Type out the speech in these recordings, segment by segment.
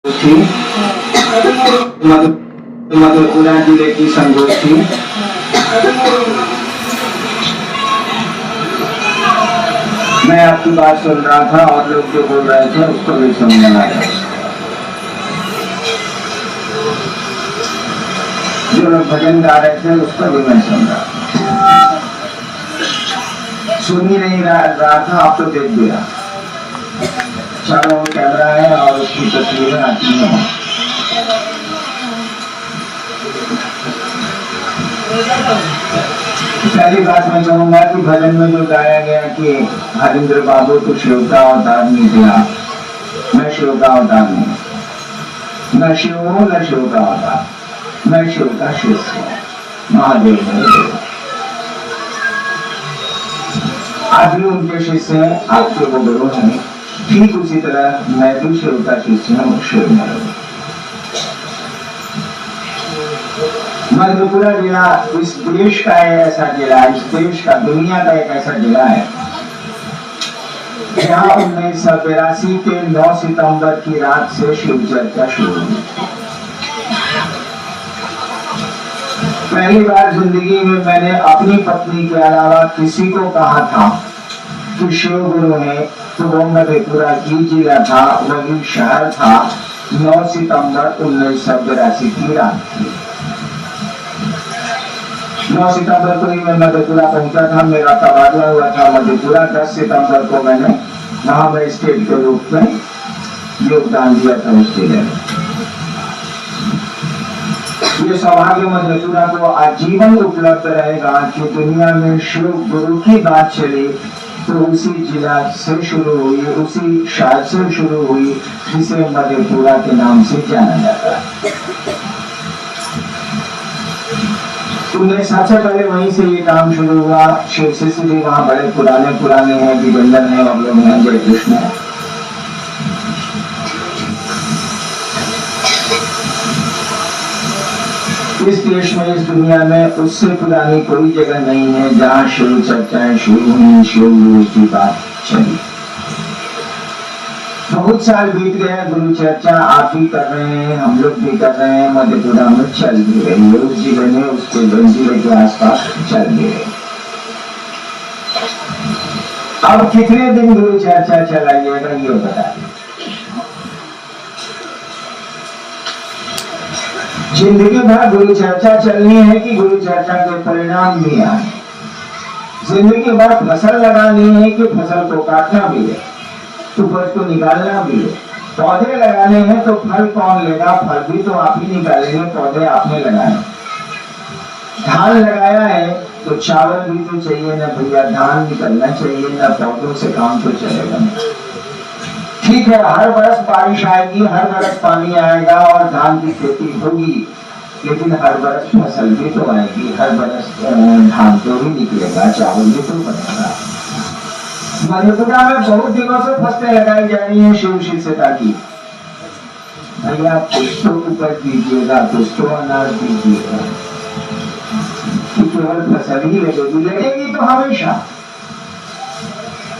थी मधेपुरा जिले की संगोष्ठी। मैं आपकी बात सुन रहा था और लोग जो बोल रहे थे उसको भी सुनने लगा। जो लोग भजन गा रहे थे उसको भी मैं सुन रहा था। सुन ही नहीं रहा था, आप तो देख भी रहा। चारों कैमरा है और उसकी तस्वीरें आती हैं। पहली बात मैं कहूंगा कि भजन में जो गाया गया कि हरिंद्र बाबू तो शिव का अवतार निकला, मैं शिव का अवतार नहीं, न शिव हूं न शिव का अवतार, मैं शिव का शिष्य हूं, महादेव है। आप भी उनके शिष्य हैं, आपके वो गुरु हैं, ठीक उसी तरह मैं भी शिव का शिष्य हूँ, शिव में। मधेपुरा जिला इस देश का ऐसा जिला, इस देश का, दुनिया का एक ऐसा जिला है जहाँ 1982 के 9 सितंबर की रात से शिव चर्चा शुरू हुई। पहली बार जिंदगी में मैंने अपनी पत्नी के अलावा किसी को कहा था कि शिव गुरु है, तो वो मधेपुरा की जिला था, वही शहर था। 9 सितंबर 1982 की रात थी। 9 सितंबर को ही मैं मधेपुरा पहुंचा था, मेरा तबादला हुआ था मधेपुरा। 10 सितंबर को मैंने वहां में स्टेट के रूप में योगदान दिया था उस जिले में। ये सौभाग्य मधेपुरा को आजीवन उपलब्ध रहेगा कि दुनिया में शिव गुरु की बात चली तो उसी जिला से शुरू हुई, उसी शहर से शुरू हुई जिसे मधेपुरा के नाम से जाना जाता है। सबसे पहले वहीं से ये काम शुरू हुआ। शिव शिष्य भी वहाँ बड़े पुराने हैं, दिगंबर हैं और लोग हैं, जय कृष्ण है। इस देश में, इस दुनिया में उससे पुरानी कोई जगह नहीं है जहाँ शिव चर्चाएं शुरू हुई, शिव गुरु की बात चली। बहुत साल बीत गए, गुरु चर्चा आप भी कर रहे हैं, हम लोग भी कर रहे हैं, मधेपुरा में चल भी रही है, उस जिले में, उसके जिले के आसपास चल भी रही। अब कितने दिन गुरु चर्चा चलाइएगा ये बताइए। जिंदगी भर गुरु चर्चा चलनी है कि गुरु चर्चा के परिणाम भी आए। जिंदगी भर फसल लगानी है कि फसल को काटना भी है, उपज को निकालना भी है। पौधे लगाने हैं तो फल कौन लेगा, फल भी तो आप ही निकालेंगे, पौधे आपने लगाए। धान लगाया है तो चावल भी तो चाहिए ना भैया, धान निकलना चाहिए ना, पौधों से काम तो चलेगा नहीं। ठीक है, हर बरस बारिश आएगी, हर बरस पानी आएगा और धान की खेती होगी, लेकिन हर बरस फसल भी तो आएगी, हर बरस धान तो भी निकलेगा, चावल भी तो बनेगा। मधेपुरा में बहुत दिनों से फसलें लगाई जा रही हैं शिव शिष्यता की। भैया कुछ तो उपज दीजिएगा, कुछ तो अनाज दीजिएगा, केवल फसल ही लगेगी तो हमेशा,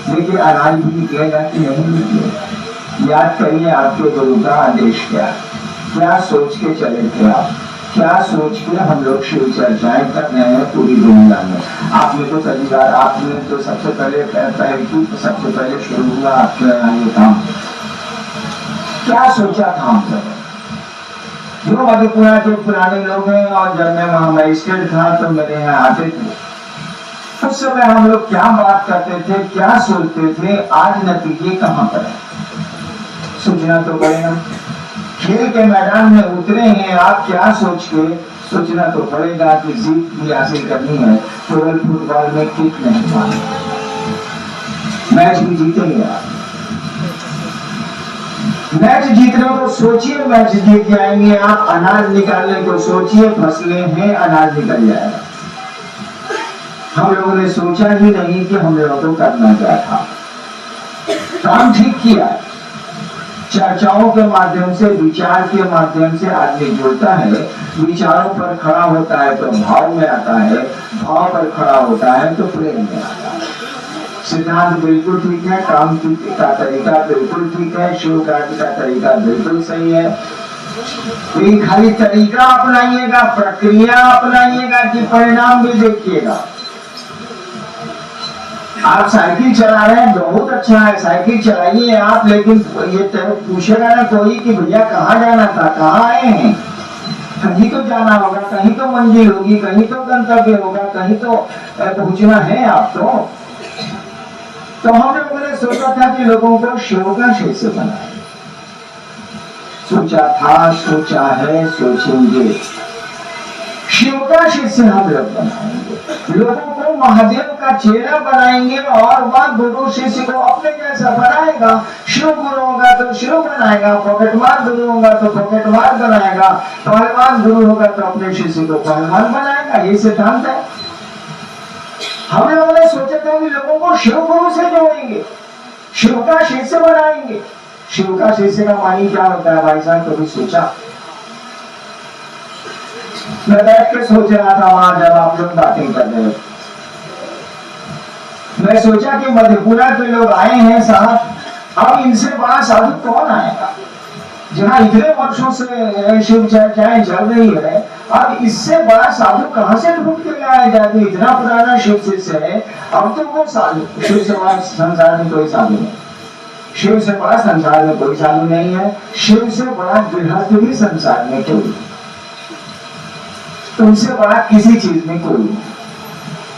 लेकिन अनाज भी निकलेगा कि नहीं निकलेगा। याद करिए आपके गुरु का आदेश क्या सोच के चले थे आप, क्या सोच के हम लोग शिव चर्चाएं कर रहे हैं पूरी दुनिया में। आपने तो पहली बार, आपने तो सबसे पहले शुरू हुआ आपके ये काम। क्या सोचा था हम सब जो मधेपुरा के पुराने लोग हैं, और जब मैं वहां मजिस्ट्रेट था तो मेरे यहाँ आते थे, उस समय हम लोग क्या बात करते थे, क्या सोचते थे, आज नतीजे कहाँ पर है, सोचना तो पड़ेगा। खेल के मैदान में उतरे हैं आप, क्या सोच के, सोचना तो पड़ेगा कि जीत भी हासिल करनी है। केवल फुटबॉल में किक नहीं मारना, मैच भी जीतेंगे आप। मैच जीतने को सोचिए, मैच जीत जाएंगे आप। अनाज निकालने को सोचिए, फसलें हैं, अनाज निकल जाएगा। हम लोगों ने सोचा ही नहीं कि हम लोगों को करना क्या था। काम ठीक किया, चर्चाओं के माध्यम से, विचार के माध्यम से आदमी जुड़ता है, विचारों पर खड़ा होता है तो भाव में आता है, भाव पर खड़ा होता है तो प्रेम में आता है। सिद्धांत बिल्कुल ठीक है, काम का तरीका बिल्कुल ठीक है, शिव कार्य का तरीका बिल्कुल सही है। लेकिन खाली तरीका अपनाइएगा, प्रक्रिया अपनाइएगा कि परिणाम भी देखिएगा। आप साइकिल चला रहे हैं, बहुत अच्छा है, साइकिल चलाइए आप, लेकिन ये पूछेगा ना कोई कि भैया कहाँ जाना था, कहाँ आए हैं? कहीं तो जाना होगा, कहीं तो मंजिल होगी, कहीं तो गंतव्य होगा, कहीं तो पहुंचना है आपको। तो हम लोगों ने सोचा था कि लोगों को शिव का शिष्य बनाए। सोचा था, सोचा है, सोचेंगे। शिव का शिष्य हम लोग बनाएंगे, लोगों को महादेव का चेला बनाएंगे और वह गुरु शिष्य को अपने जैसा बनाएगा। शिव गुरु होगा तो शिव बनाएगा, पॉकेटमार गुरु होगा तो पॉकेटमार बनाएगा, पहलवान गुरु होगा तो अपने शिष्य को पहलवान बनाएगा। ये सिद्धांत है। हम लोगों ने सोचा था कि लोगों को शिव गुरु से जोड़ेंगे, शिव का शिष्य बनाएंगे। शिव का शिष्य का मानी क्या होता है भाई साहब, कभी सोचा? मैं बैठ के सोच रहा था वहां जब आप लोग बातें कर रहे, मैं सोचा कि मधेपुरा के लोग आए हैं साहब, अब इनसे बड़ा साधु कौन आएगा? जहाँ इतने वर्षों से शिव चर्चाएं चल रही है, अब इससे बड़ा साधु कहाँ से ढूंढ के लाया जाए? इतना पुराना शिव शिष्य है, अब तो वो साधु, शिव से बड़ा संसार में कोई साधु नहीं, शिव से बड़ा संसार में कोई साधु नहीं है, शिव से बड़ा गृहस्थ भी संसार में कोई, उनसे बड़ा किसी चीज में कोई नहीं।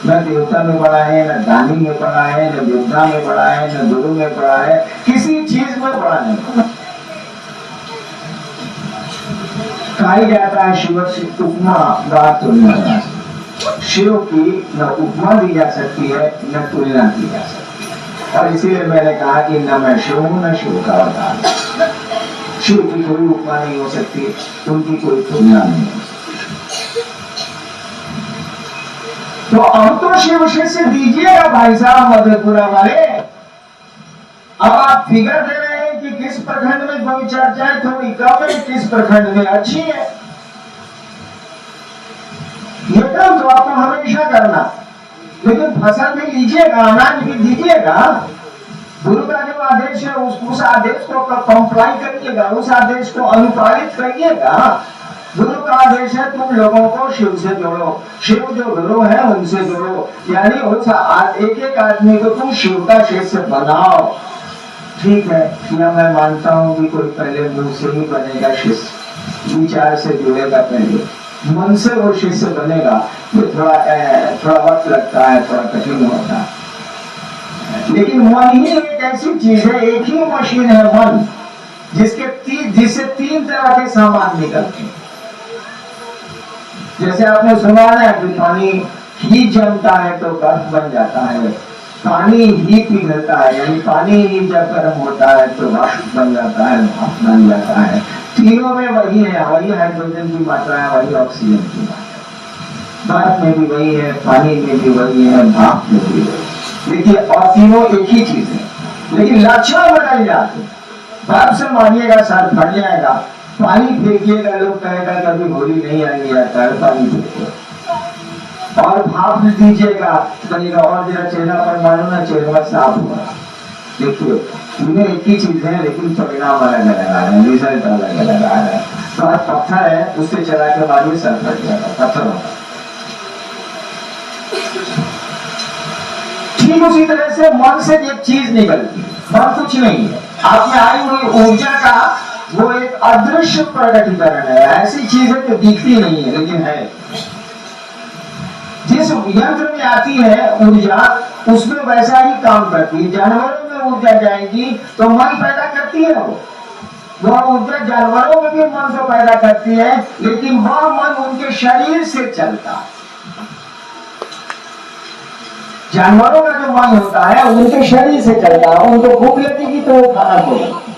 न देवता में बड़ा है, न दानी में बड़ा है, न विद्या में बड़ा है, न गुरु में बड़ा है, किसी चीज में बड़ा नहीं। कहा जाता है शिव से उपमा बात तुलना, शिव की न उपमा दी जा सकती है न तुलना की जा सकती है। और इसीलिए मैंने कहा कि न मैं शिव हूं न शिव का अवतार। शिव की कोई उपमा नहीं हो सकती, उनकी कोई तुलना नहीं हो सकती। तो अब तो शिव शिष्य दीजिएगा भाई साहब मधेपुरा वाले। अब आप फिगर दे रहे हैं कि किस प्रखंड में कोई चर्चाएं थोड़ी कम है, किस प्रखंड में अच्छी है। ये काम तो आपको हमेशा करना, लेकिन फसल भी लीजिएगा, अनाज भी दीजिएगा। गुरु का जो आदेश है उस आदेश को कंप्लाई करिएगा, उस आदेश को अनुपालित करिएगा। गुरु का आदेश है तुम लोगों को शिव से जोड़ो, शिव जो गुरु है उनसे जोड़ो, यानी उस एक एक आदमी को तुम शिव का शिष्य बनाओ। ठीक है, या मैं मानता हूँ कि कोई पहले मुंह से ही बनेगा शिष्य, विचार से जुड़ेगा, पहले मन से वो शिष्य बनेगा, ये थोड़ा वक्त लगता है, थोड़ा कठिन होता है। लेकिन मन ही एक ऐसी चीज है, एक ही मशीन है मन, जिससे तीन तरह के सामान निकलते हैं। जैसे आपने सुना है कि पानी ही जमता है तो बर्फ बन जाता है, पानी ही पिघलता है, यानी पानी ही जब गर्म होता है तो वाष्प बन जाता है, भाप बन जाता है। तीनों में वही है, वही हाइड्रोजन की मात्रा है, वही ऑक्सीजन की मात्रा, बर्फ में भी वही है, पानी में भी वही है, भाप में भी वही। देखिए, और तीनों एक ही चीज है, लेकिन लक्षण बदल जाते। बर्फ से मानिएगा सर फट जाएगा, पानी फेंकिएगा लोग कहेगा कभी होली नहीं आएगी, आता है पानी फेंको, और भाप दीजिएगा कहेगा और जरा चेहरा पर मानो ना, चेहरा साफ हुआ। देखिए, इन्हें एक ही चीज है, लेकिन परिणाम अलग अलग आ रहा है, रिजल्ट अलग अलग आ रहा है। तो आज पत्थर है, उससे चला के मारिए सर फट जाएगा, पत्थर होगा। ठीक उसी तरह से मन से एक चीज निकलती है, मन कुछ नहीं है, आप में आई हुई ऊर्जा का वो एक अदृश्य प्रकटीकरण है। ऐसी चीज है जो दिखती नहीं है लेकिन है। जिस यंत्र में आती है ऊर्जा, उसमें वैसा ही काम करती है। जानवरों में ऊर्जा जाएगी तो मन पैदा करती है, वो ऊर्जा जानवरों में भी मन को पैदा करती है, लेकिन वह मन उनके शरीर से चलता है। जानवरों का जो मन होता है उनके शरीर से चलता है, उनको भूख लगेगी तो वो खाना खोजेंगे,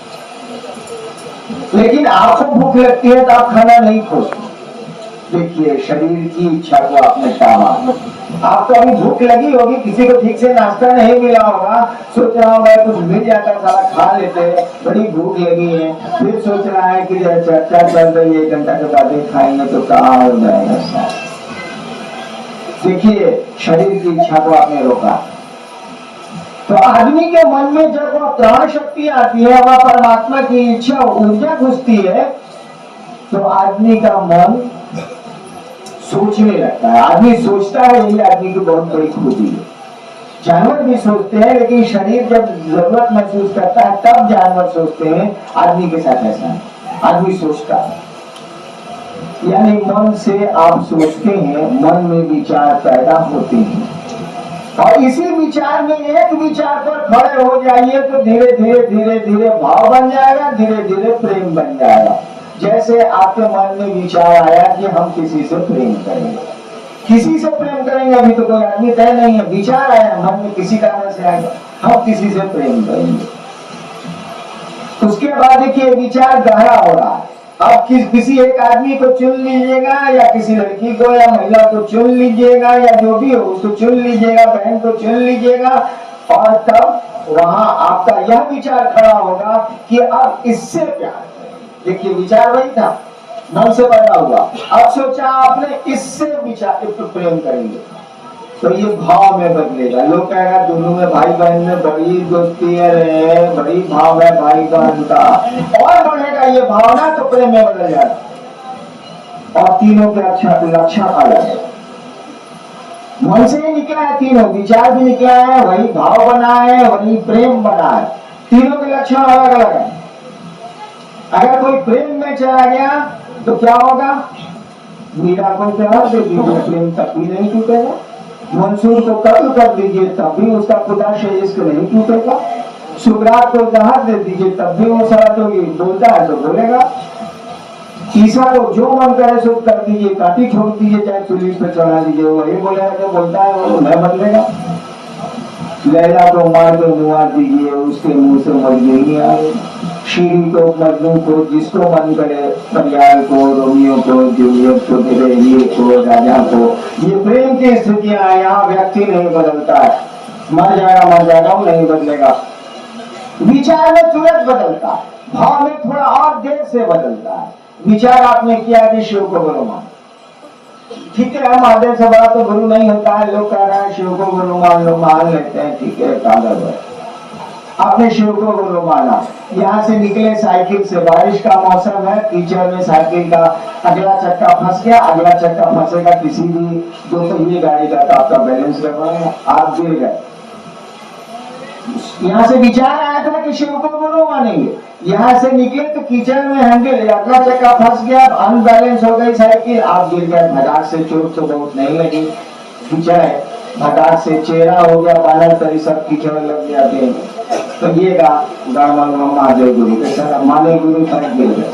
लेकिन आपको भूख लगती है तो आप खाना नहीं खोजते। देखिए, शरीर की इच्छा को आपने पाला, आपको अभी भूख लगी होगी, किसी को ठीक से नाश्ता नहीं मिला होगा, सोच रहा होगा कुछ मिल जाता सारा खा लेते, बड़ी भूख लगी है, फिर सोच रहा है कि चर्चा चल रही है, 1 घंटा के बाद खाएंगे तो कहाँ हो जाएगा। देखिए, शरीर की इच्छा को आपने रोका, तो आदमी के मन में जब वह प्राण शक्ति आती है, वह परमात्मा की इच्छा ऊर्जा घुसती है, तो आदमी का मन सोचने लगता है। आदमी सोचता है, यही आदमी की बहुत बड़ी खूबी है। जानवर भी सोचते हैं, लेकिन शरीर जब जरूरत महसूस करता है तब जानवर सोचते हैं। आदमी के साथ ऐसा है, आदमी सोचता है, यानी मन से आप सोचते हैं, मन में विचार पैदा होते हैं, और इसी विचार में एक विचार पर खड़े हो जाइए तो धीरे धीरे धीरे धीरे भाव बन जाएगा, धीरे धीरे प्रेम बन जाएगा। जैसे आपके मन में विचार आया कि हम किसी से प्रेम करेंगे, किसी से प्रेम करेंगे, अभी तो कोई आदमी तय नहीं है, विचार आया मन में, किसी कारण से आएगा, हम किसी से प्रेम करेंगे। उसके बाद देखिए विचार गहरा हो रहा है। अब किसी एक आदमी को चुन लीजिएगा, या किसी लड़की को या महिला को चुन लीजिएगा, या जो भी हो उसको चुन लीजिएगा, बहन को चुन लीजिएगा, और तब वहां आपका यह विचार खड़ा होगा कि अब इससे प्यार। देखिए विचार वही था, मन से पैदा हुआ, अब सोचा आपने इससे विचार प्रेम करेंगे, तो ये भाव में बदलेगा। लोग कहेगा दोनों में, भाई बहन में बड़ी दोस्ती है, बड़ी भाव है भाई बहन का, और बढ़ेगा ये भावना तो प्रेम में बदल जाएगा। और तीनों के लक्षण अलग है, मन से ही निकला है, तीनों विचार भी निकला है, वही भाव बना है, वही प्रेम बना है, तीनों के लक्षण अलग अलग है। अगर कोई प्रेम में चला गया तो क्या होगा? मीरा को प्यार दे दीजिए, प्रेम तब भी नहीं टूटेगा। मंसूर को कत्ल कर दीजिए, तब भी उसका खुदा से इश्क नहीं टूटेगा। सुकरात को जहाज दे दीजिए, तब भी वो सारा तो ये बोलता है तो बोलेगा। ईसा को जो मन करे सो कर दीजिए, काटी छोड़ दीजिए, चाहे चुली पे चढ़ा दीजिए, वही बोलेगा, जो बोलता है वो नहीं बदलेगा। लैला को मार के मुआ दीजिए, उसके मुंह से मजनू नहीं आए। शीरी को, मजनू को, जिसको मन करे, परियाल को, रोमियो को, जूलियट को, गिरेलियो को, राजा को, ये प्रेम की स्थितियां हैं। यहाँ व्यक्ति नहीं बदलता है, मर जाएगा वो नहीं बदलेगा। विचार में तुरंत बदलता है, भाव में थोड़ा और देर से बदलता है। विचार आपने किया कि शिव को गुरु मान, ठीक है, महादेव से बड़ा तो गुरु नहीं होता है। लोग कह रहे हैं शिव को गुरु मान लो, मान लेते हैं, ठीक है, कागज है। आपने शिव को गुरु माना, यहाँ से निकले साइकिल से, बारिश का मौसम है, कीचड़ में साइकिल का अगला चक्का फंस गया, अगला चक्का फंसेगा किसी भी दो पहिए गाड़ी का, तो आपका बैलेंस गड़बड़ेगा, आप गिर गए। यहाँ से विचार आया था कि शिव को गुरु मानेंगे, यहाँ से निकले तो कीचड़ में होंगे, अगला चक्का फंस गया, अनबैलेंस हो गई साइकिल, आप गिर गए। भगाड़ से चोट तो बहुत नहीं लगी, कीचड़ है, भगाड़ से चेहरा हो गया, बानर तरी सब कीचड़ लग गया देह। तो ये महादेव गुरु माने गुरु साहब गिर गए।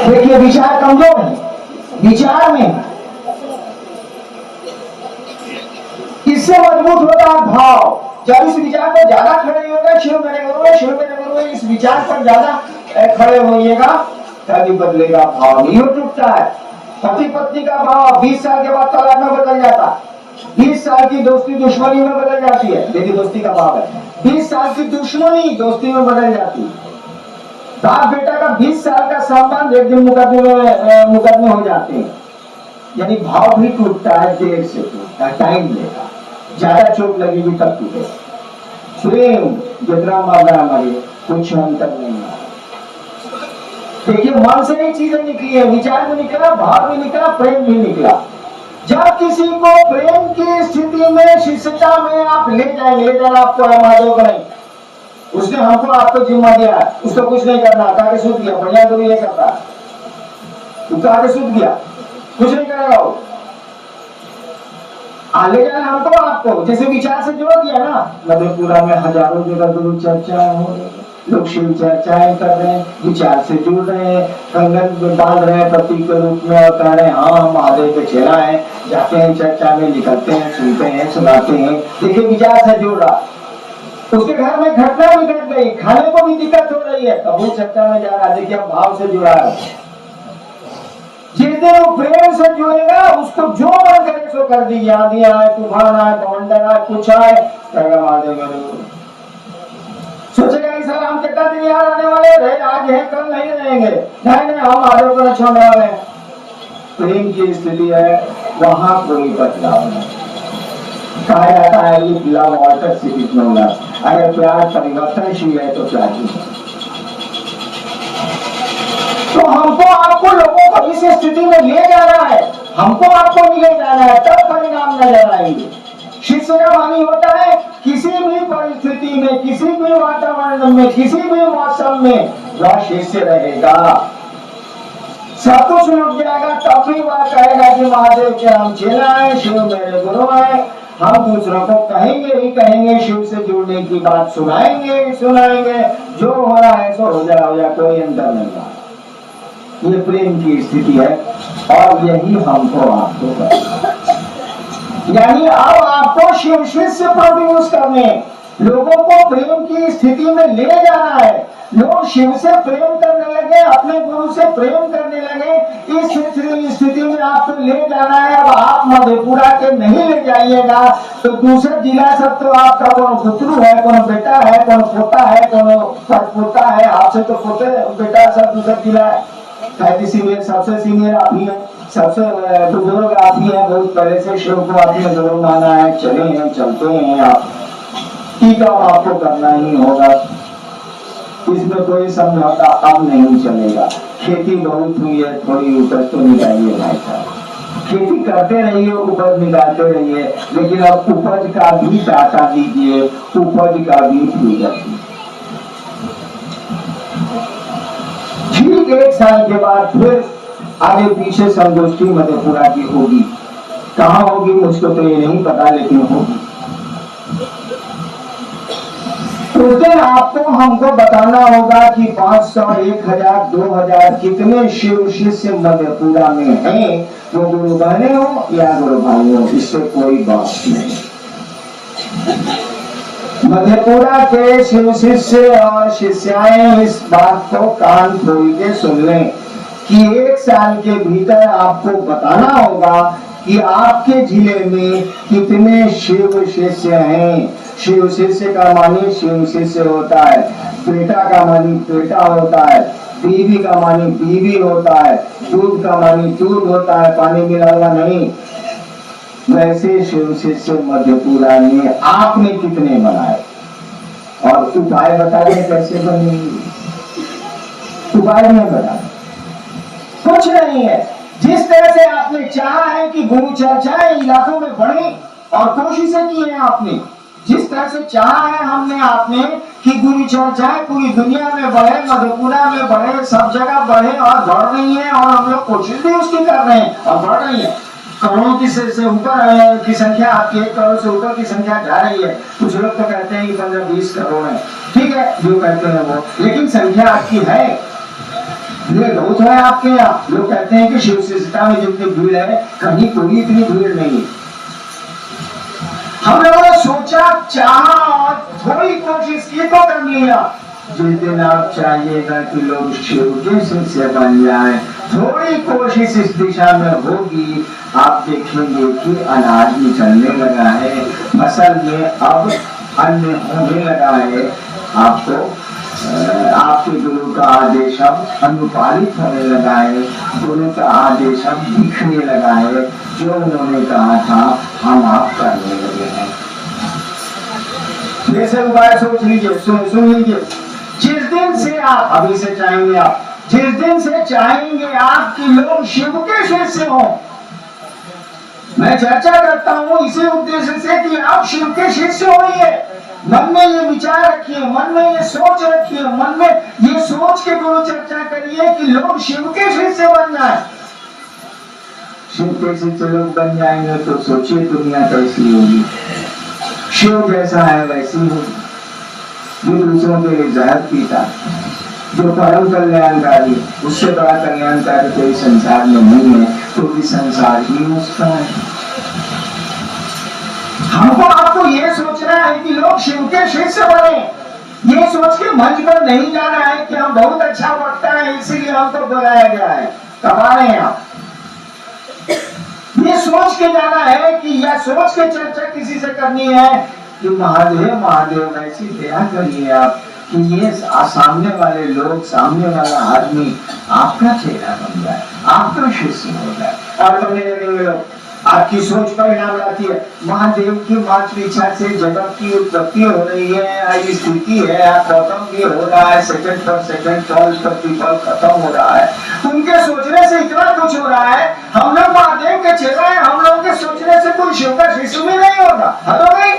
देखिए विचार कमजोर है, विचार में इससे मजबूत होता है भाव। जब इस विचार पर ज्यादा खड़े होगा, शिव मेरे गुरु है, शिव मेरे गुरु है, इस विचार पर ज्यादा खड़े होइएगा तभी बदलेगा भाव। नहीं हो टूटता है। पति पत्नी का भाव 20 साल के बाद तलाक में बदल जाता है, 20 साल की दोस्ती दुश्मनी में बदल जाती है। देखिए दोस्ती का भाव है, 20 साल की दुश्मनी दोस्ती में बदल जाती है। बाप बेटा का 20 साल का संबंध एक दिन मुकदमे हो जाते हैं। यानी भाव भी टूटता है, देर से टूटता है, टाइम लेगा, ज्यादा चोट लगेगी तब टूटेगा। प्रेम जितना मांगा हमारी कुछ अंतर नहीं है। देखिए मन से ही चीजें निकली है, विचार भी निकला, भाव भी निकला, प्रेम भी निकला। जब किसी को प्रेम की स्थिति में, शिष्यता में आप ले जाएंगे, ले जाना आपको है महादेव का नहीं, उसने हमको आपको जिम्मा दिया, उसको कुछ नहीं करना, कहा के सूद गया, बढ़िया गुरु ये करता, तू कहा के सूद गया, कुछ नहीं करेगा वो। ले जाए हमको आपको, जैसे विचार से जोड़ दिया ना। मधेपुरा में हजारों जगह गुरु चर्चाएं हो रही, लोग शिव चर्चाएं कर रहे हैं, विचार से जुड़ रहे हैं, कंगन बांध रहे हैं प्रतीक के रूप में, और कह रहे हैं हाँ हम महादेव के चेला हैं, जाते हैं चर्चा में, निकलते हैं, सुनते हैं, सुनाते हैं। देखिए विचार से जुड़ रहा, उसके घर में घटना भी घट गई, खाने को भी दिक्कत हो रही है, तब वो चर्चा में जा रहा है। देखिए भाव से जुड़ा है। जिस दिन वो प्रेम से जुड़ेगा, उसको जो मन करे सो कर दी, आंधी आए, तूफान आए, कमंडल आए, कुछ आए, सोचेगा इस साल हम कितना दिन याद आने वाले रहे, आज है कल नहीं रहेंगे, नहीं हम महादेव को न छोड़ने वाले हैं। प्रेम की स्थिति है, वहां कोई बदलाव नहीं। कहा जाता है कि love alters it no love, अगर प्यार परिवर्तनशील है तो प्यार ही है। तो हमको आपको लोगों को इस स्थिति में ले जाना है, हमको आपको ले जाना है, तब परिणाम नजर आएंगे। शिष्य का वाणी होता है किसी भी परिस्थिति में, किसी भी वातावरण में, किसी भी मौसम में वह शिष्य रहेगा। सब कुछ लुट जाएगा तब भी वह कहेगा कि महादेव के हम चेला है, शिव मेरे गुरु है। हम दूसरों को कहेंगे ही कहेंगे, शिव से जुड़ने की बात सुनाएंगे सुनाएंगे, जो हो रहा है सो हो जाए, कोई अंतर नहीं रहा। ये प्रेम की स्थिति है और यही हमको आपको करना, यानी अब आपको शिव शिष्य प्रोड्यूस करने, लोगों को प्रेम की स्थिति में ले जाना है। लोग शिव से प्रेम करने लगे, अपने गुरु से प्रेम करने लगे, इस स्थिति में आपको ले जाना है। अब आप मधेपुरा के नहीं ले जाइएगा तो दूसरे जिला सब तो आपका कौन पुत्रु है, कौन बेटा है, कौन पोता है, कौन पोता है, आपसे तो पोते बेटा सब दूसरा जिला है। सीनियर सबसे सीनियर आप ही है, सबसे बुजुर्ग आप ही है, बहुत पहले से शिव को आपने गुरु माना है, चले हैं चलते हैं आप, ठीक है आपको करना ही होगा, इसमें कोई समझौता अब नहीं चलेगा। खेती बहुत हुई है, थोड़ी उपज तो निकालिए भाई साहब, खेती करते रहिए, उपज निकालते रहिए, लेकिन अब उपज का भी डाटा दीजिए, उपज का भी फिगर दीजिए। ठीक 1 साल के बाद फिर आगे पीछे संगोष्ठी मधेपुरा की होगी, कहाँ होगी मुझको तो ये नहीं पता, लेकिन होगी। उस दिन आपको हमको बताना होगा कि 500, 1000, 2000 कितने शिव शिष्य मधेपुरा में हैं, वो गुरु बहने हो या गुरु भाई हो, इससे कोई बात नहीं। मधेपुरा के शिव शिष्य और शिष्याएं इस बात को कान खोल के सुन लें कि 1 साल के भीतर आपको बताना होगा कि आपके जिले में कितने शिव शिष्य हैं। शिव शिष्य का मानी शिव शिष्य होता है, बेटा का मानी बेटा होता है, बीवी का मानी बीवी होता है, दूध का मानी दूध होता है, पानी मिला हुआ नहीं। वैसे शिव शिष्य मधेपुरा में आपने कितने बनाए, और उपाय बता दें कैसे बनेंगे। उपाय नहीं बता, कुछ नहीं है। जिस तरह से आपने चाहा है कि गुरु चर्चाएं इलाकों में बढ़े और कोशिशें की है आपने, जिस तरह से चाहा है हमने आपने कि गुरु चर्चाएं पूरी दुनिया में बढ़े, मधेपुरा में बढ़े, सब जगह बढ़े और बढ़ रही है, और हम लोग कोशिश भी उसकी कर रहे हैं और बढ़ रही है। करोड़ों की से ऊपर की संख्या, आपकी 1 करोड़ से ऊपर की संख्या जा रही है। कुछ लोग तो कहते हैं कि 15-20 करोड़ है, ठीक है जो कहते हैं वो, लेकिन संख्या आपकी है, भीड़ बहुत है आपके यहाँ। लोग कहते हैं कि शिव शिष्यता में जितनी भीड़ है कहीं कोई इतनी भीड़ नहीं। हम लोगों ने सोचा, चाहा और थोड़ी कोशिश की तो कर लिया। जिस दिन आप चाहिएगा कि लोग शिव के शिष्य बन जाए, थोड़ी कोशिश इस दिशा में होगी, आप देखेंगे कि अनाज निकलने लगा है, फसल में अब अन्न होने लगा है, आपको आपके गुरु का आदेश अब अनुपालित होने लगा है, गुरु का आदेश अब दिखने लगा है, जो उन्होंने कहा था हम आप करने लगे हैं। जैसे उपाय सोच लीजिए, सुन लीजिए। जिस दिन से आप अभी से चाहेंगे, आप जिस दिन से चाहेंगे आप कि लोग शिव के शिष्य हों, मैं चर्चा करता हूँ इसी उद्देश्य से कि आप शिव के शिष्य होइए। मन में ये विचार रखिए, मन में ये सोच रखिए, मन में ये सोच के गुरु चर्चा करिए कि लोग शिव के शिष्य बन जाए। शिव के शिष्य लोग बन जाएंगे तो सोचिए दुनिया कैसी होगी। शिव जैसा है वैसी होगी, जो दूसरों के लिए जहर पीता, जो परम कल्याणकारी, उससे बड़ा कल्याणकारी कोई संसार में नहीं है, तो भी संसार ही उसका है। हमको आपको ये सोचना है कि लोग शिव के शिष्य बने। ये सोच के मंच पर नहीं जाना है कि हम बहुत अच्छा वक्ता है इसीलिए हमको बुलाया गया है, कमा रहे हैं आप। ये सोच के जाना है कि या सोच के चर्चा किसी से करनी है कि महादेव महादेव ऐसी दया करिए आप कि ये सामने वाले लोग, सामने वाला आदमी आपका चेहरा बन जाए, आपका शिष्य हो जाए। और करने लगेंगे लोग, आपकी सोच परिणाम लाती है। महादेव की मात्र इच्छा से जगत की उत्पत्ति हो रही है, स्थिति है, खत्म भी हो रहा है, सेकंड पर सेकंड, पल प्रतिपल खत्म हो रहा है। उनके सोचने से इतना कुछ हो रहा है। हम लोग महादेव के चेहरा है, हम लोग के सोचने से कोई शिव का शिशु में नहीं होगा। हद हो गई।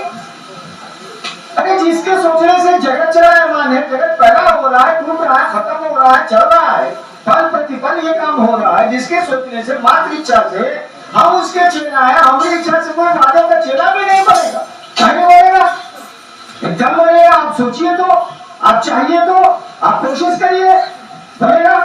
अरे जिसके सोचने से जगत चलायमान है, जगत पैदा हो रहा है, टूट रहा है, खत्म हो रहा है, चल रहा है, पल प्रतिपल ये काम हो रहा है, जिसके सोचने से मात्र इच्छा से हम उसके चेला है, हमारी इच्छा से कोई महादेव का चेला भी नहीं बनेगा। नहीं बनेगा, एकदम बनेगा। आप सोचिए तो, आप चाहिए तो, आप कोशिश करिए, बनेगा।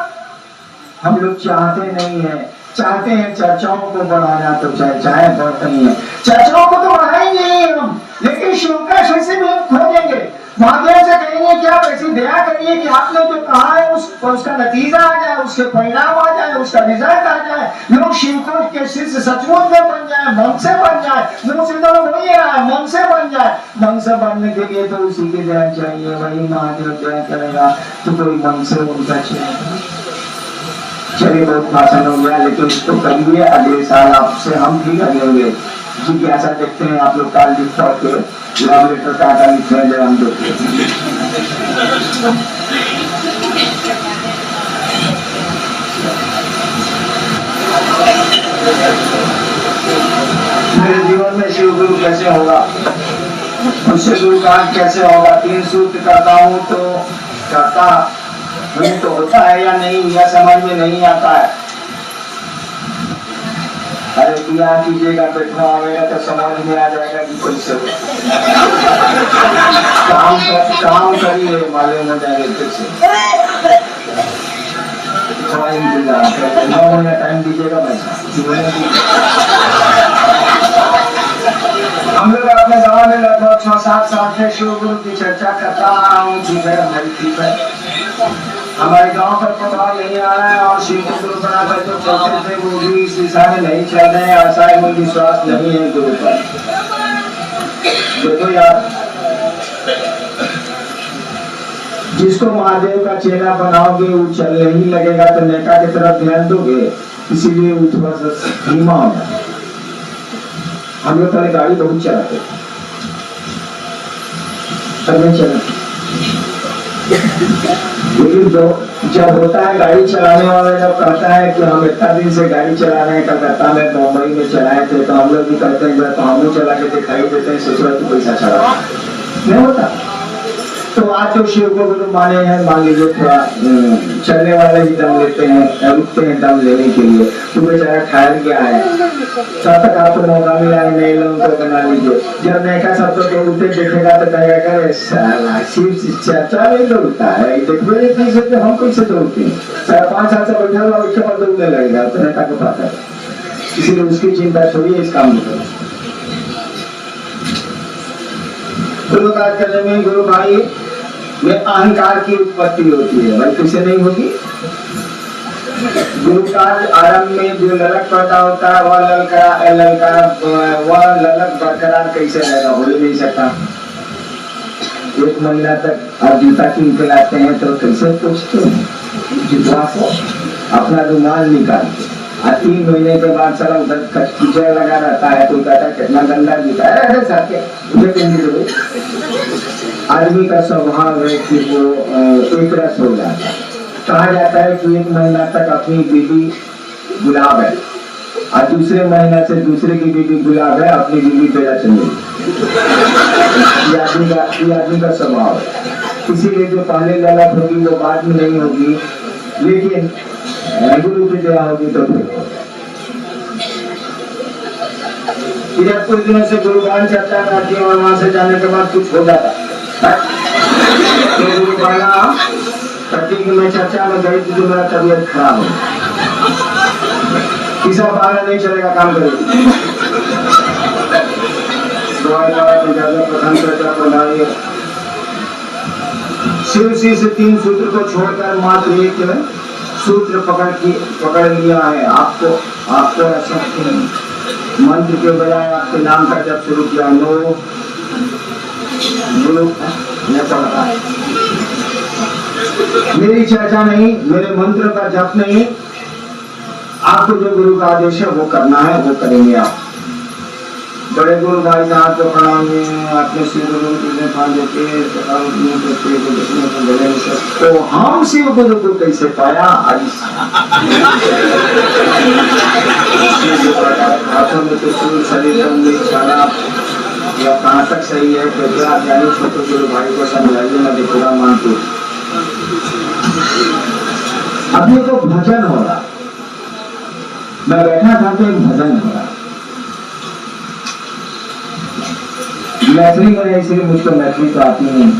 हम लोग चाहते नहीं है, चाहते हैं चर्चाओं को बढ़ाना, तो चर्चाएं बढ़ रही हैं। चर्चाओं को तो बढ़ाएंगे ही हम, लेकिन शिव का शिष्य भी हम खोजेंगे। महादेव से कहेंगे कि आप ऐसी दया करिए कि आपने जो कहा है उसका नतीजा आ जाए, उसके परिणाम आ जाए, उसका रिजल्ट आ जाए। लोग शिव को के शिष्य सचमुच में बन जाए, मन से बन जाए। मुंह से तो हो ही रहा है, मन से बन जाए। मन से बनने के लिए तो उसी की दया चाहिए। वही महादेव दया करेगा तो कोई मन से उनका चाहिए। चलिए बहुत भाषण हो गया, लेकिन इसको करिए। अगले साल आपसे हम भी करेंगे। जिज्ञासा देखते हैं आप लोग काल लिख पढ़ के लव लेटर का लिखते हैं, जब हम देखते हैं। मेरे जीवन में शिव गुरु कैसे होगा, उससे गुरु कांड कैसे होगा। 3 सूत्र करता हूँ तो करता हूँ तो होता है या नहीं, यह समझ में नहीं आता है। अरे किया कीजिएगा, बैठना आएगा तो समझ में आ जाएगा कि कैसे काम करिए, मालूम हो जाएगा कैसे। थोड़ा इंतजार करें, 9 महीना टाइम दीजिएगा। हम लोग अपने गाँव में लगभग 6-7 साल से शिव गुरु की चर्चा करता आ रहा हूँ। ठीक है भाई, ठीक है। हमारे गांव पर प्रभाव नहीं आ रहा है, और शिव को गुरु बनाकर जो चलते थे वो भी इस दिशा में नहीं चल रहे हैं। आशा में विश्वास नहीं है गुरु पर। देखो यार, जिसको महादेव का चेला बनाओगे वो चलने ही लगेगा, तो नेका की तरफ ध्यान दोगे, इसीलिए वो थोड़ा सा धीमा हो जाए। हम लोग पहले गाड़ी बहुत चलाते चलाते, लेकिन जब होता है गाड़ी चलाने वाला जब कहता है कि हम इतना दिन से गाड़ी चला रहे हैं, कलकत्ता में, मुंबई में चलाए थे, तो हम लोग भी कहते हैं तो हम लोग चला के दिखाई देते हैं, ससुराल की पैसा चला नहीं होता। तो आज जो शिव को गुरु माने हैं, मान लीजिए थोड़ा चलने वाले ही दम लेते हैं, रुकते हैं दम लेने के लिए, तो बेचारा ठहर गया है। तब तक आपको मौका मिला है, नए लोगों को बना लीजिए। जब नैका सब तो उठते देखेगा तो कहेगा करे साला शिव चर्चा नहीं दौड़ता है, देखो हम कैसे दौड़ते हैं। 4-5 साल से बैठा हुआ उसके पर दौड़ने लगेगा, तो नैका को पता है। इसीलिए उसकी चिंता छोड़िए, इस काम में गुरु कार्य करने में गुरु भाई में अहंकार की उत्पत्ति होती है। भाई कैसे नहीं होगी? गुरु कार्य आरंभ में जो ललक पैदा होता है, वह ललक बरकरार कैसे रहेगा? हो ही नहीं सकता। 1 महीना तक आप जूता कीन के लाते हैं तो कैसे पूछते हैं? जूता को अपना रुमाल निकालते, 3 महीने के बाद सारा उधर कीचड़ लगा रहता है, कोई कहता है कितना गंदा जूता है। आदमी का स्वभाव है कि वो एक रस हो जाता है। कहा जाता है कि 1 महीना तक अपनी बीवी गुलाब है, और दूसरे महीना से दूसरे की बीवी गुलाब है, अपनी बीवी बेला चले। ये आदमी का स्वभाव है। इसीलिए जो पहले ललक होगी वो बाद में नहीं होगी, लेकिन गुरु की दया होगी तो फिर। इधर कुछ दिनों से गुरुगान चर्चा करती है, और वहां से जाने के बाद कुछ हो जाता है। तो गुरु बना प्रतीक में चर्चा में गई तो मेरा तबीयत खराब हो, किसी बहाना नहीं चलेगा, काम करेगी। प्रथम चर्चा बनाइए। शिव से 3 सूत्र को छोड़कर मात्र एक सूत्र पकड़ लिया है। आपको ऐसा मंत्र के बजाय आपके नाम का जब शुरू किया, नो मेरी चर्चा नहीं, मेरे मंत्र का जप नहीं, आपको जो गुरु का आदेश है वो करना है, वो करेंगे आप। बड़े गुरु भाई साहब को प्रणाम अपने शिव गुरु को पान देते तो हम शिव गुरु को कैसे पाया हाथों में तो फूल शरीर या कहाँ तक सही है कृपया ज्ञानी छोटे गुरु भाई को समझाइए मैं देखूंगा मानती अभी तो भजन हो रहा मैं बैठा था तो एक भजन हो रहा मैथिली में इसलिए मुझको मैथिली तो आती नहीं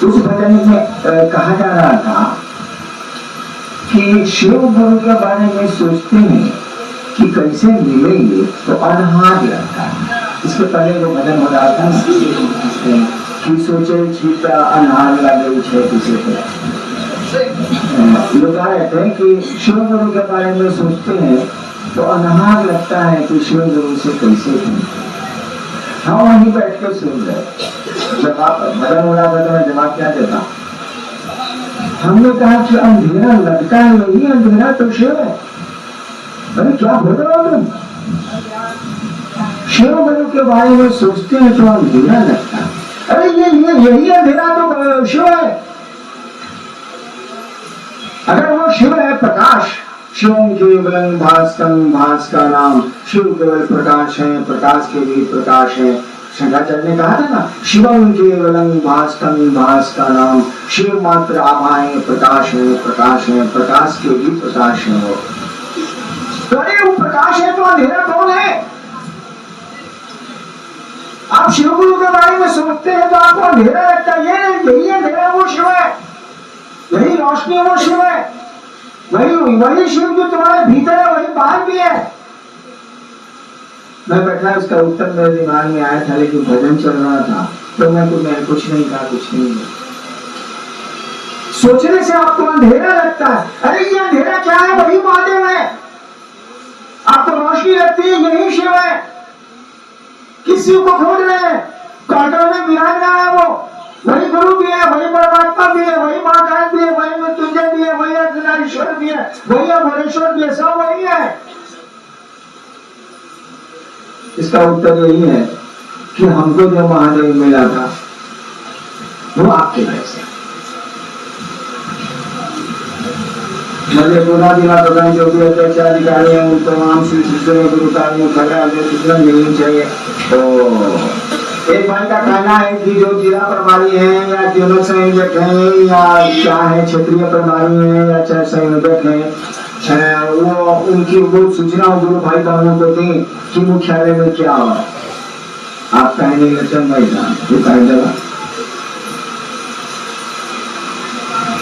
उस भजन में कहा जा रहा था कि शिव गुरु के बारे में सोचते हैं कि कैसे मिलेंगे तो अनहार लगता है इसके पहले वो भजन हो रहा था कि सोचे छीटा अनहार लगे छे किसी को लोग कहते हैं कि शिव गुरु के बारे में सोचते हैं तो अनहार लगता है कि शिव गुरु से कैसे हम वहीं बैठ कर सुन रहे जवाब भजन हो रहा था तो मैं जवाब क्या देता हमने कहा कि अंधेरा लगता है वही अंधेरा तो शिव है अरे क्या बोल रहे हो तुम शिव गुरु के बारे में सोचते हैं तो अंधेरा लगता है अरे ये यही अंधेरा तो शिव है अगर वो शिव है प्रकाश शिवम केवलम भास्करम भास का नाम शिव केवल प्रकाश है प्रकाश के भी प्रकाश है शंकराचार्य ने कहा था ना शिवम केवलम भास्करम भास का नाम शिव मात्र आभा है प्रकाश है प्रकाश के भी प्रकाश है वो तो अरे वो प्रकाश है तो अंधेरा कौन है आप शिव गुरु के बारे में सोचते हैं तो आपको अंधेरा लगता है यही अंधेरा वो शिव है यही रोशनी वो शिव है वही शिव जो तुम्हारे भीतर है वही बाहर भी है मैं बैठा उसका उत्तर मेरे दिमाग में आया था लेकिन भजन चल रहा था तो मैं कुछ नहीं कहा कुछ नहीं सोचने से आपको अंधेरा लगता है अरे ये अंधेरा क्या है वही महादेव है आपको रोशनी लगती है यही शिव है किस शिव को खोज रहे हैं कॉर्डर में विराजमान है वो वही गुरु भी है वही परमात्मा भी है वही महाकाल भी है वही मृत्युंजय भी है वही अर्धनारीश्वर भी है वही अमरेश्वर भी है सब वही है इसका उत्तर यही है कि हमको जो महादेव मिला था वो आपके जैसे पूरा दिला प्रधान जो भी अध्यक्ष अधिकारी है उन तमाम श्री शिष्यों गुरु सूचना मिलनी चाहिए तो एक भाई का कहना है कि जो जिला प्रभारी है या जिला संयोजक है या क्या है क्षेत्रीय प्रभारी है या चाहे संयोजक है वो उनकी वो सूचना गुरु भाई बहनों को दें कि मुख्यालय में क्या हो आप कहने लचन भाई साहब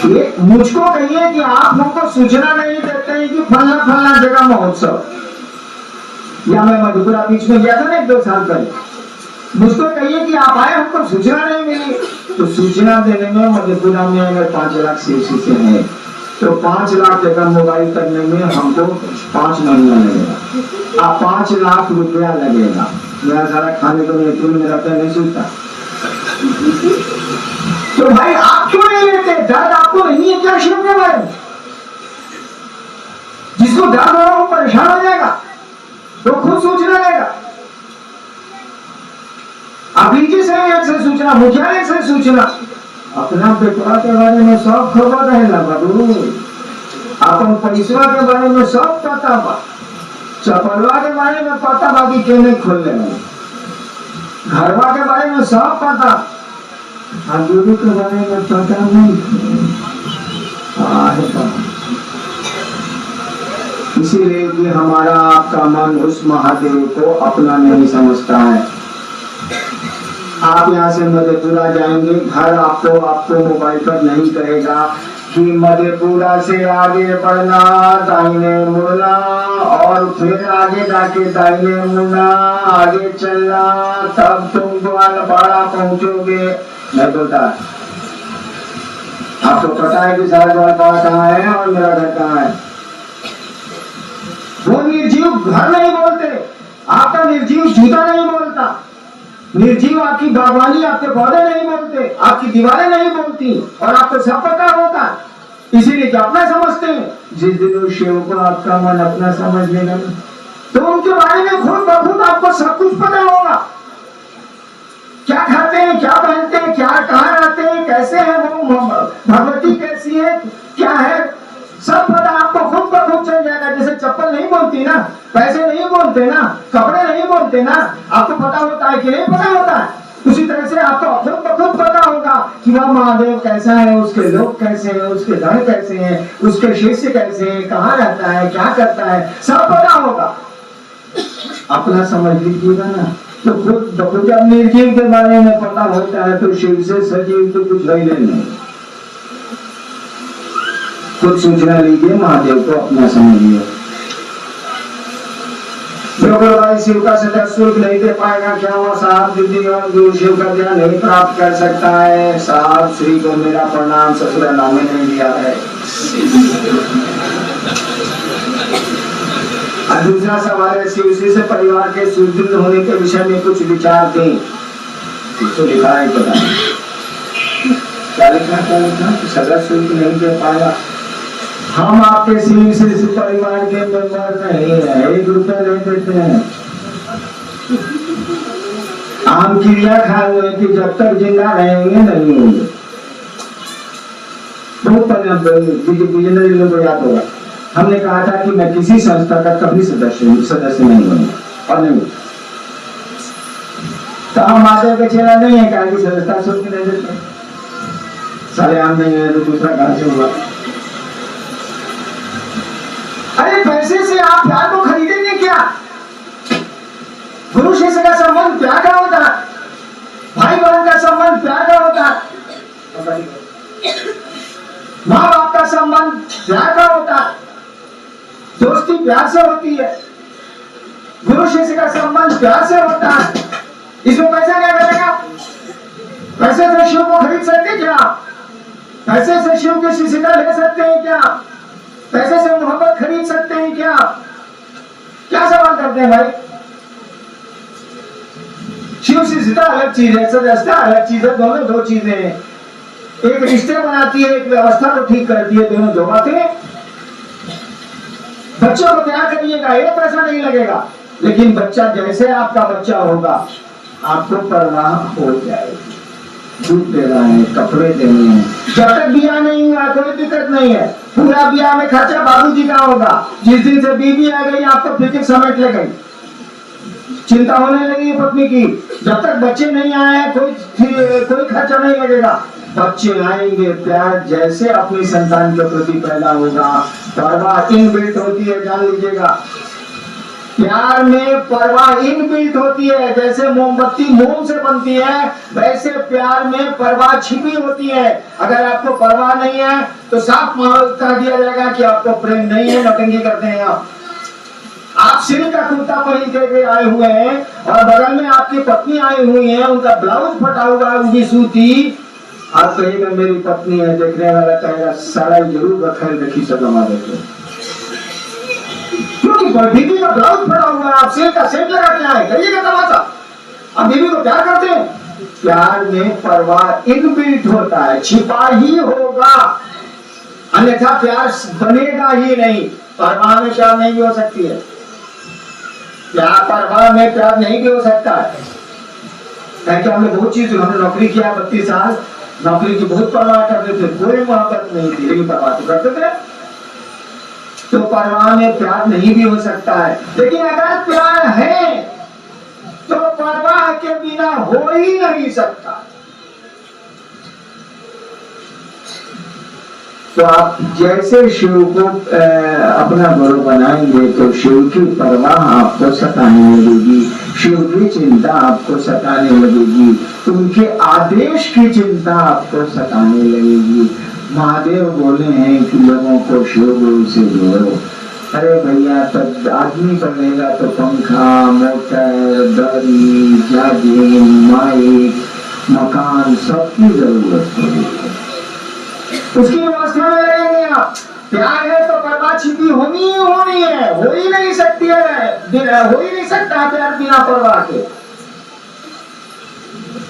ये मुझको कहिए कि आप हमको सूचना नहीं देते हैं कि फलना जगह महोत्सव या मैं मधुपुरा बीच में गया था ना 1-2 साल पहले मुझको कहिए कि आप आए हमको सूचना नहीं मिली तो सूचना देने में मधेपुरा में अगर 5 लाख सीसी है तो 5 लाख जगह मोबाइल करने में हमको 5 महीना लगेगा आप 5 लाख रुपया लगेगा मेरा सारा खाने को नहीं में रहता नहीं सूझता तो भाई आप क्यों नहीं लेते दर्द आपको नहीं है क्या शिव के बारे में जिसको दर्द हो वो परेशान हो जाएगा तो खुद सूचना लेगा आप लीजिए संयोग से सूचना मुख्यालय से सूचना अपना पेटवा के बारे में सब खबर रहेगा बाबू अपन पैसवा के बारे में सब पता बा चपलवा के बारे में पता बाकी क्यों नहीं खोलने वाले घरवा के बारे में सब पता गुरु के बारे में पता नहीं इसीलिए कि हमारा आपका मन उस महादेव को अपना नहीं समझता है आप यहाँ से मधेपुरा जाएंगे घर आपको मोबाइल पर नहीं कहेगा कि मधेपुरा से आगे बढ़ना दाहिने मुड़ना और फिर आगे जाके दाहिने मुड़ना आगे चलना तब तुम ग्वालपाड़ा पहुंचोगे नहीं बोलता आपको पता है कि सारा ग्वालपाड़ा कहाँ है और मेरा घर कहाँ है वो निर्जीव घर नहीं बोलते आपका निर्जीव जूता नहीं बोलता निर्जीव आपकी बागवानी आपके पौधे नहीं बोलते आपकी दीवारें नहीं बोलती और आपको सब पता होता इसीलिए कि अपना समझते हैं जिस दिन उस शिव को आपका मन अपना समझ लेगा तो उनके बारे में खुद ब खुद आपको सब कुछ पता होगा। क्या खाते हैं, क्या पहनते हैं, क्या कहाँ रहते हैं, कैसे हैं वो, भगवती कैसी है, क्या है, सब पता आपको खुद ब खुद चल जाएगा। जैसे चप्पल नहीं बोलती ना, पैसे नहीं बोलते ना, कपड़े नहीं बोलते ना, आपको पता होता है कि नहीं पता होता है, उसी तरह से आपको खुद ब खुद पता होगा कि वह महादेव कैसा है, उसके लोग कैसे हैं, उसके धन कैसे हैं, उसके शिष्य कैसे हैं, कहाँ रहता है, क्या करता है, सब पता होगा। अपना समझ लीजिएगा ना। तो खुद जब निर्जीव के बारे में पता होता है तो शिव से सजीव तो कुछ है ही नहीं। खुद सूचना लीजिए, महादेव को अपना समझिए। जो भाई शिव का सदा सुख नहीं दे पाएगा, क्या हुआ साहब, जिंदगी और गुरु शिव का ध्यान नहीं प्राप्त कर सकता है। साहब श्री को मेरा प्रणाम, ससुर नामे नहीं दिया है। और दूसरा सवाल है, शिव से परिवार के सुदृढ़ होने के विषय में कुछ विचार दें। तो लिखा है पता क्या लिखा, सदा सुख नहीं दे पाएगा। हम आपके शिव से परिवार के मेंबर नहीं है, 1 रुपया नहीं देते हैं। हम क्रिया खाए हुए कि जब तक जिंदा रहेंगे नहीं होंगे। बहुत बिजनरी लोगों को याद होगा, हमने कहा था कि मैं किसी संस्था का कभी सदस्य नहीं बनूंगा और नहीं। तो हम महादेव के चेहरा नहीं है, कहा कि संस्था शुल्क नहीं देते, सारे आम नहीं है तो दूसरा कहां से हुआ। अरे पैसे से आप प्यार को खरीदेंगे क्या? गुरु शिष्य का संबंध प्यार का होता है, भाई बहन का संबंध प्यार का होता है, माँ बाप का संबंध प्यार का होता है, दोस्ती प्यार से होती है, गुरु शिष्य का संबंध प्यार से होता है। इसमें पैसा क्या करेगा? पैसे से शिव को खरीद सकते क्या? पैसे से शिव की शिष्यता ले सकते हैं क्या? पैसे से मोहब्बत खरीद सकते हैं क्या? क्या सवाल करते हैं भाई? शिव शिष्यता अलग चीज है, सदस्यता अलग चीज है, दोनों दो चीजें हैं। एक रिश्ते बनाती है, एक व्यवस्था को ठीक करती है, दोनों दो बातें। बच्चों को प्यार करिएगा, एक पैसा नहीं लगेगा, लेकिन बच्चा जैसे आपका बच्चा होगा आपको परवाह हो जाएगी। दूध देना है, कपड़े देने हैं, जब तक ब्याह नहीं हुआ कोई दिक्कत नहीं है। पूरा ब्याह में खर्चा बाबूजी का होगा। जिस दिन से बीवी आ गई आपको फिक्र समेट ले गई, चिंता होने लगी पत्नी की। जब तक बच्चे नहीं आए कोई खर्चा नहीं लगेगा। बच्चे आएंगे, प्यार जैसे अपनी संतान के प्रति पैदा होगा, परवाह इनबिल्ट होती है, जान लीजिएगा। प्यार में परवाह इनबिल्ट होती है, जैसे मोमबत्ती मोम से बनती है वैसे प्यार में परवाह छिपी होती है। अगर आपको परवाह नहीं है तो साफ कह दिया जाएगा कि आपको प्रेम नहीं है, नौटंकी करते हैं आप सिर का कुर्ता पहन के आए हुए हैं और बगल में आपकी पत्नी आई हुई है, उनका ब्लाउज फटा हुआ है, उनकी सूती। आप कहेगा मेरी पत्नी है, देखने वाला कहेगा सारा जरूर रखी सब लगा देते, क्योंकि बीवी का ब्लाउज फटा हुआ है, आप सिर का सेट लगा के आए, करिएगा तमाशा। आप बीवी को प्यार करते हैं, प्यार में परवाह इनबिल्ट होता है, छिपा ही होगा, अन्यथा प्यार बनेगा ही नहीं। परवाह में प्यार नहीं भी हो सकती है, प्यार परवाह में प्यार नहीं भी हो सकता है। क्योंकि हमने बहुत चीज, हमने नौकरी किया 32 साल, नौकरी की बहुत परवाह करते थे, कोई मोहब्बत नहीं थी, लेकिन परवाह तो करते थे। तो परवाह में प्यार नहीं भी हो सकता है, लेकिन अगर प्यार है तो परवाह के बिना हो ही नहीं सकता। तो आप जैसे शिव को अपना गुरु बनाएंगे तो शिव की परवाह आपको सताने लगेगी, शिव की चिंता आपको सताने लगेगी, उनके आदेश की चिंता आपको सताने लगेगी। महादेव बोले हैं कि लोगों को शिव गुरु से जोड़ो। अरे भैया, तब आदमी बनेगा तो पंखा, मोटर, गाड़ी, जाजिम, माइक, मकान सबकी जरूरत पड़ेगी, उसकी व्यवस्था में रहेंगे आप। प्यार है तो परवाह छिपी होनी ही होनी है, हो ही नहीं सकती है, हो ही नहीं सकता प्यार बिना परवाह के।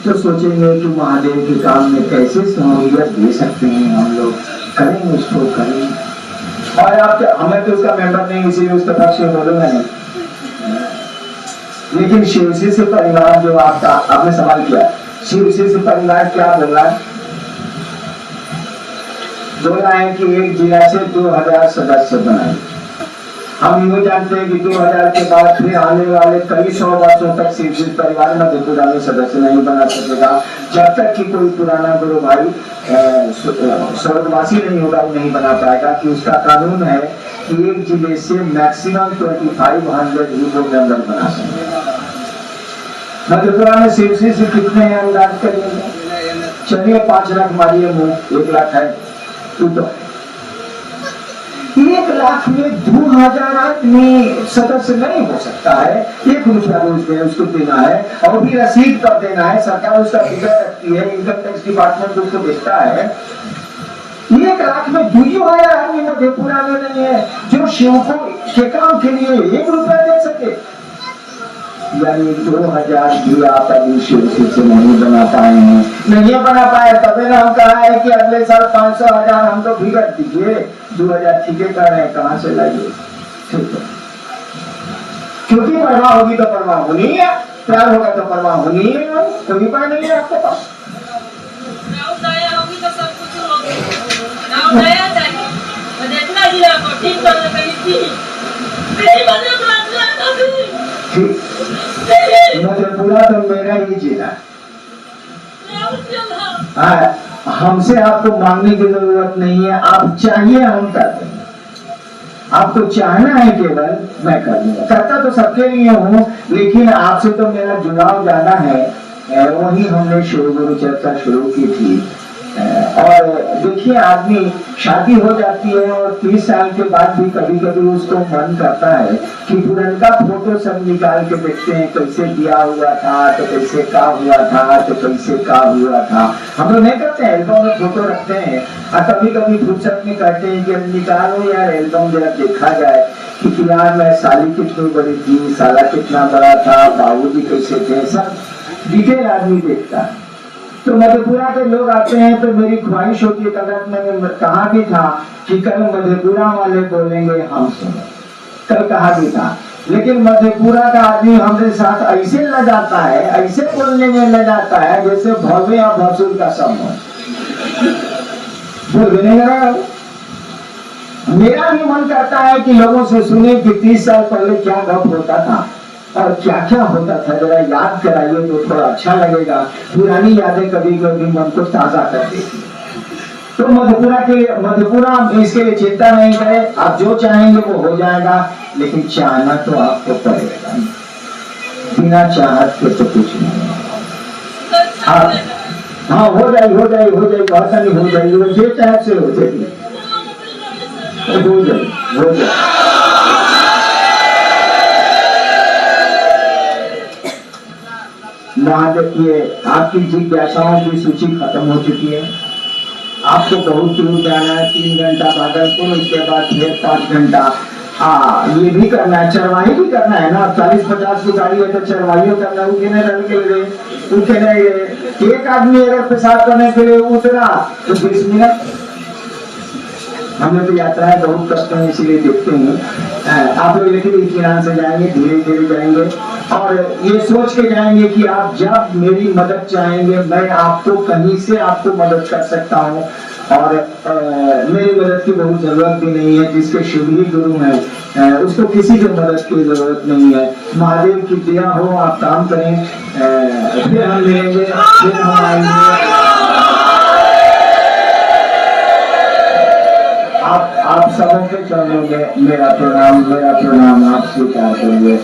तो सोचेंगे कि महादेव के काम में कैसे सहूलियत दे सकते हैं हम लोग, करें उसको करें। और आप हमें तो उसका मेंबर नहीं, इसीलिए उसका पक्ष में बोलूंगा नहीं। लेकिन शिव शिष्य परिवार जो आपका आपने सवाल किया, शिव शिष्य परिवार क्या बोला है? बोला है कि एक जिला से 2000 सदस्य बनाए। हम ये जानते हैं कि 2000 के बाद फिर आने वाले कई 100 वर्षों तक शिव शिष्य परिवार मधेपुरा में सदस्य नहीं बना सकेगा, जब तक कि कोई पुराना गुरु भाई स्वर्गवासी नहीं होगा, वो नहीं बना पाएगा। कि उसका कानून है कि एक जिले से मैक्सिमम 2500 ही को मेंबर बना सकते। मधेपुरा में शिव शिष्य कितने हैं अंदाज करिए? चलिए 5 लाख मारिए मुंह, 1 लाख है तो 1 लाख में 2000 आदमी सदस्य नहीं हो सकता है। 1 रुपया रोज में उसको देना है और भी रसीद कर देना है, सरकार उसका फिगर रखती है, इनकम टैक्स डिपार्टमेंट उसको देखता है। 1 लाख में 2000 आदमी मधेपुरा में नहीं है जो शिव को के काम के लिए 1 रुपया दे सके। यानी 2000 भी आप अभी शिव से नहीं बना पाए हैं, नहीं बना पाए। तभी ना हम कहा है कि अगले साल 500,000 हम तो बिगड़ दीजिए, 2000 ठीके कर रहे हैं, कहाँ से लाइए? ठीक है, क्योंकि परवाह होगी तो परवाह होनी है, प्यार होगा तो परवाह होनी है, कोई उपाय नहीं है आपके पास। दया होगी तो सब कुछ होगा। दया चाहिए, मधेपुरा जिला को ठीक करने के लिए मधेपुरा तो मेरा ही जिला। हमसे आपको मांगने की जरूरत नहीं है, आप चाहिए हम कर देंगे। आपको चाहना है केवल, मैं कर दूंगा। करता तो सबके लिए हूँ, लेकिन आपसे तो मेरा जुड़ाव ज्यादा है। वही हमने शिव गुरु चर्चा शुरू की थी। और देखिए, आदमी शादी हो जाती है और 30 साल के बाद भी कभी कभी उसको मन करता है कि पुराना फोटो सब निकाल के देखते हैं, कैसे दिया हुआ था, तो कैसे का हुआ था, तो कैसे का हुआ था। हम लोग नहीं करते हैं, एल्बम में फोटो रखते हैं और कभी कभी फुर्सत में कहते हैं कि निकालो यार एल्बम, जरा देखा जाए कि यार मैं साली कितनी बड़ी थी, साला कितना बड़ा था, बाबूजी कैसे थे, सब डिटेल आदमी देखता है। तो मधेपुरा के लोग आते हैं तो मेरी ख्वाहिश होती है, कल मैंने कहा भी था कि कल मधेपुरा वाले बोलेंगे हम सुने, कल कहा भी था। लेकिन मधेपुरा का आदमी हमरे साथ ऐसे लग जाता है, ऐसे बोलने में लग जाता है जैसे भव्य और भसुर का संबंध। बोल नहीं रहा। मेरा भी मन करता है कि लोगों से सुने कि 30 साल पहले क्या गप होता था और क्या क्या होता था, जरा याद कराइए तो थोड़ा अच्छा लगेगा। पुरानी यादें कभी कभी मन को ताजा कर देती। तो मधेपुरा इसके लिए चिंता नहीं करें, आप जो चाहेंगे वो हो जाएगा, लेकिन चाहना तो आपको पड़ेगा, बिना चाहत के तो कुछ नहीं। हाँ, हो जाएगी बहुत सारी हो जाएगी, वो जे चाहत से हो जाएगी, हो जाए। देखिए, आपकी जिज्ञासाओं की सूची खत्म हो चुकी है। आपको बहुत दूर जाना है, 3 घंटा भागलपुर, उसके बाद फिर 5 घंटा। ये भी करना है, चरवाही भी करना है ना। 40-50 की गाड़ी है तो चरवाही करना है। उठे नहीं गए। एक आदमी अगर पेशाब करने के लिए उतरा तो 20 मिनट। हमने तो यात्राएं बहुत करते हैं, इसीलिए देखते हैं। आप लोग लेकिन इत्मीनान से जाएंगे, धीरे धीरे जाएंगे और ये सोच के जाएंगे कि आप जब मेरी मदद चाहेंगे, मैं आपको कहीं से आपको मदद कर सकता हूँ। और मेरी मदद की बहुत जरूरत भी नहीं है। जिसके शिव ही गुरु है उसको किसी की मदद की जरूरत नहीं है। महादेव की दया हो, आप काम करें, फिर हम मिलेंगे, फिर हम आएंगे। आप सबों के चरणों में मेरा प्रणाम आप स्वीकार करेंगे।